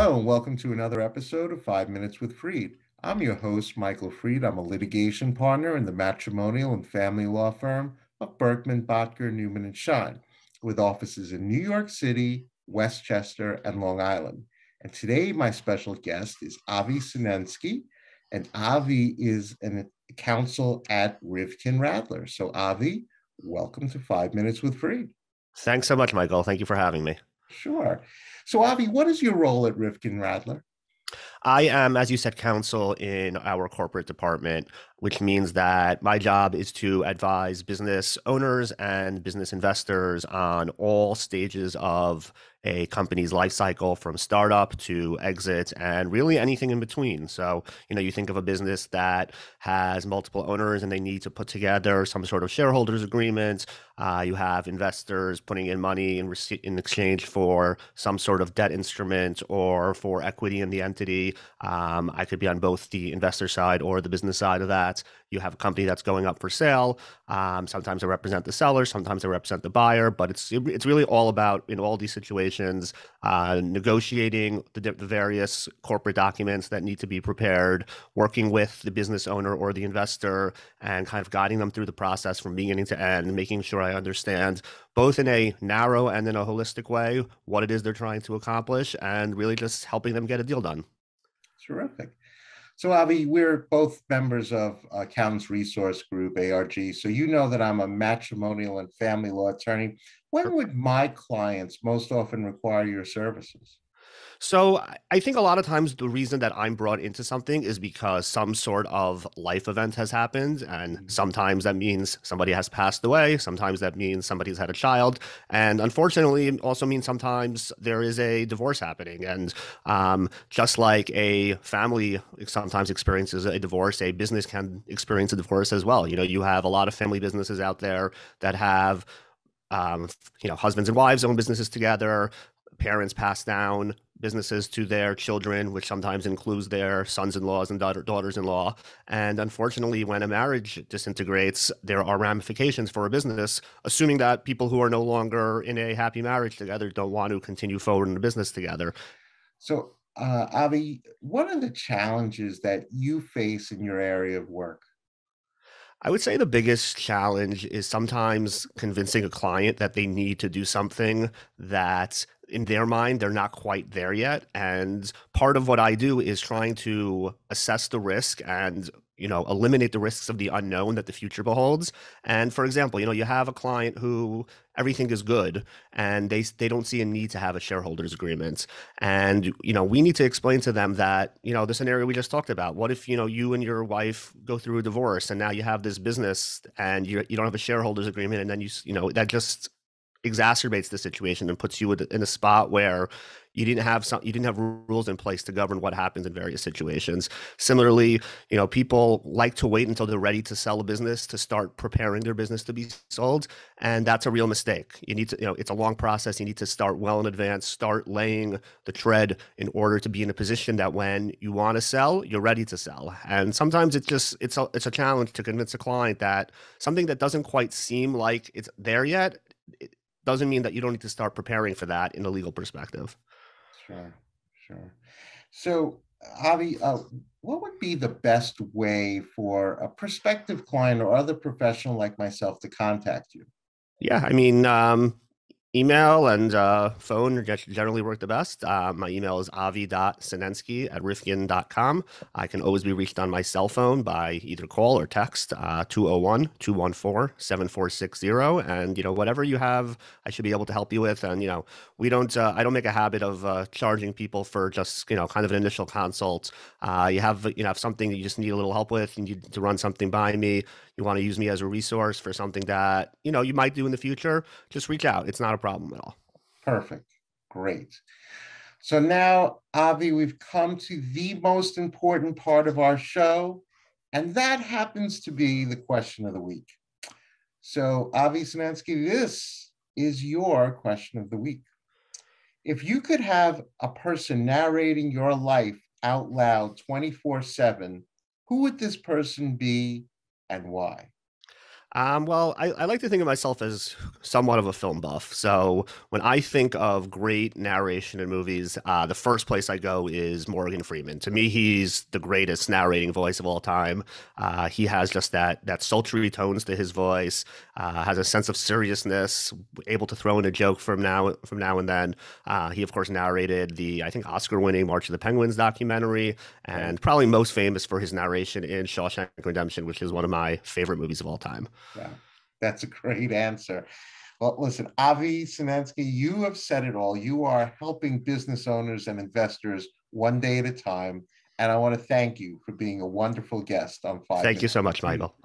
Hello, and welcome to another episode of 5 Minutes with Freed. I'm your host, Michael Freed. I'm a litigation partner in the matrimonial and family law firm of Berkman, Botker, Newman, and Shine, with offices in New York City, Westchester, and Long Island. And today, my special guest is Avi Sinensky, and Avi is an counsel at Rivkin Radler. So, Avi, welcome to 5 Minutes with Freed. Thanks so much, Michael. Thank you for having me. Sure. So, Avi, what is your role at Rivkin Radler? I am, as you said, counsel in our corporate department, which means that my job is to advise business owners and business investors on all stages of a company's life cycle, from startup to exit and really anything in between. So, you think of a business that has multiple owners and they need to put together some sort of shareholders agreement. You have investors putting in money in exchange for some sort of debt instrument or for equity in the entity. I could be on both the investor side or the business side of that. You have a company that's going up for sale. Sometimes I represent the seller, sometimes I represent the buyer, but it's really all about, in all these situations, negotiating the various corporate documents that need to be prepared, working with the business owner or the investor, and kind of guiding them through the process from beginning to end, making sure I understand both in a narrow and in a holistic way what it is they're trying to accomplish, and really just helping them get a deal done. Terrific. So, Avi, we're both members of Accountants Resource Group, ARG. So you know that I'm a matrimonial and family law attorney. When would my clients most often require your services? So I think a lot of times the reason that I'm brought into something is because some sort of life event has happened. And sometimes that means somebody has passed away. Sometimes that means somebody's had a child. And unfortunately, it also means sometimes there is a divorce happening. And just like a family sometimes experiences a divorce, a business can experience a divorce as well. You have a lot of family businesses out there that have husbands and wives own businesses together. Parents pass down businesses to their children, which sometimes includes their sons-in-laws and daughters-in-law. And unfortunately, when a marriage disintegrates, there are ramifications for a business, assuming that people who are no longer in a happy marriage together don't want to continue forward in the business together. So, Avi, what are the challenges that you face in your area of work? I would say the biggest challenge is sometimes convincing a client that they need to do something that in their mind, they're not quite there yet. And part of what I do is trying to assess the risk and, eliminate the risks of the unknown that the future beholds. And for example, you have a client who everything is good and they don't see a need to have a shareholders agreement. And, we need to explain to them that, the scenario we just talked about, what if, you and your wife go through a divorce and now you have this business and you don't have a shareholders agreement, and then that just exacerbates the situation and puts you in a spot where you didn't have rules in place to govern what happens in various situations. Similarly, people like to wait until they're ready to sell a business to start preparing their business to be sold, and that's a real mistake. You need to, it's a long process. You need to start well in advance, start laying the tread in order to be in a position that when you want to sell, you're ready to sell. And sometimes it's a challenge to convince a client that something that doesn't quite seem like it's there yet, it doesn't mean that you don't need to start preparing for that in a legal perspective. Sure, sure. So, Avi, what would be the best way for a prospective client or other professional like myself to contact you? Yeah, I mean, email and phone generally work the best. My email is avi.sinensky@rifkin.com. I can always be reached on my cell phone by either call or text, 201-214-7460. And, whatever you have, I should be able to help you with. And, I don't make a habit of charging people for just, kind of an initial consult. You have something that you just need a little help with, and you need to run something by me. You want to use me as a resource for something that, you might do in the future, just reach out. It's not a problem at all. Perfect. Great. So now, Avi, we've come to the most important part of our show, and that happens to be the question of the week. So, Avi Sinensky, this is your question of the week. If you could have a person narrating your life out loud 24/7, who would this person be and why? Well, I like to think of myself as somewhat of a film buff. So when I think of great narration in movies, the first place I go is Morgan Freeman. To me, he's the greatest narrating voice of all time. He has just that sultry tones to his voice, has a sense of seriousness, able to throw in a joke from now and then. He of course narrated the I think Oscar-winning March of the Penguins documentary, Right. and probably most famous for his narration in Shawshank Redemption, which is one of my favorite movies of all time. Wow. That's a great answer. Well, listen, Avi Sinensky, you have said it all. You are helping business owners and investors one day at a time. And I want to thank you for being a wonderful guest on Five Thank you Minutes so with much, Freed. Michael.